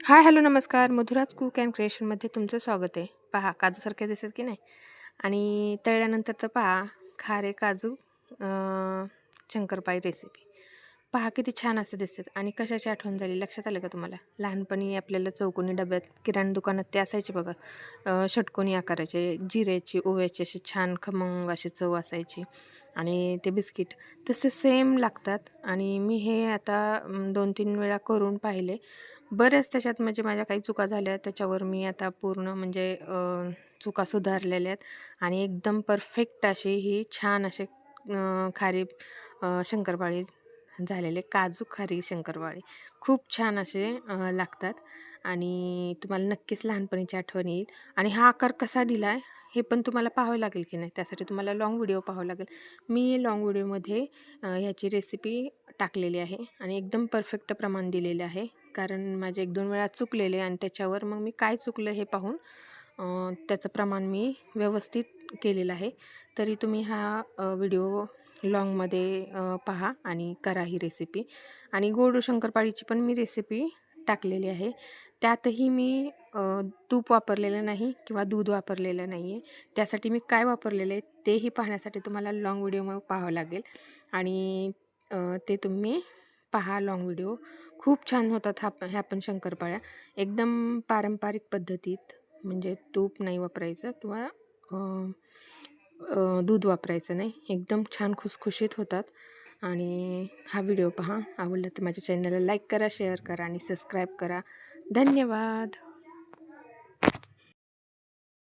हाय, hello, नमस्कार. Madhuraj cook and क्रिएशनमध्ये तुमचं स्वागत आहे. पहा, काजूसारखे दिसतात की नाही? आणि तळल्यानंतर तर पहा, खारे काजू शंकरपाळी रेसिपी. पहा किती छान असे दिसतात. आणि कशाची आठवण झाली लक्षात आलं का तुम्हाला? लहानपणी आपल्याला चौकोनी डब्यात किराणा दुकानात ते असायचे बघा, षटकोनी आकाराचे, जिऱ्याची, ओव्याची अशी छान खमंग अशी चव असायची. आणि ते बिस्किट तसे सेम लागतात. आणि मी हे आता 2-3 वेळा करून पाहिले. बऱ्याच त्याच्यात म्हणजे माझ्या काही चुका झाल्या, त्याच्यावर मी आता पूर्ण म्हणजे चुका सुधारलेल्या आहेत. आणि एकदम परफेक्ट अशी ही छान असे खारी शंकरपाळी झालेले, काजू खारी शंकरपाळी खूप छान असे लागतात. आणि तुम्हाला नक्कीच लहानपणीची आठवण येईल. आणि हा आकार कसा दिला आहे हे पण तुम्हाला पाहावं लागेल की नाही, त्यासाठी तुम्हाला लाँग व्हिडिओ पाहावं लागेल. मी लाँग व्हिडिओमध्ये ह्याची रेसिपी टाकलेली आहे आणि एकदम परफेक्ट प्रमाण दिलेले आहे. कारण माझे 1-2 वेळा चुकलेले आणि त्याच्यावर मग मी काय चुकलं हे पाहून त्याचं प्रमाण मी व्यवस्थित केलेलं आहे. तरी तुम्ही हा व्हिडिओ लाँगमध्ये पहा आणि करा ही रेसिपी. आणि गोड शंकरपाळीची पण मी रेसिपी टाकलेली आहे. त्यातही मी तूप वापरलेलं नाही किंवा दूध वापरलेलं नाही आहे. त्यासाठी मी काय वापरलेलं आहे तेही पाहण्यासाठी तुम्हाला लाँग व्हिडिओ पाहावं लागेल. आणि ते तुम्ही पहा लाँग व्हिडिओ. खूप छान होतात ह्या पण शंकरपाळ्या. एकदम पारंपरिक पद्धतीत, म्हणजे तूप नाही वापरायचं किंवा दूध वापरायचं नाही. एकदम छान खुसखुशीत होतात. आणि हा व्हिडिओ पहा. आवडला तर माझ्या चॅनलला लाईक करा, शेअर करा आणि सबस्क्राईब करा. धन्यवाद.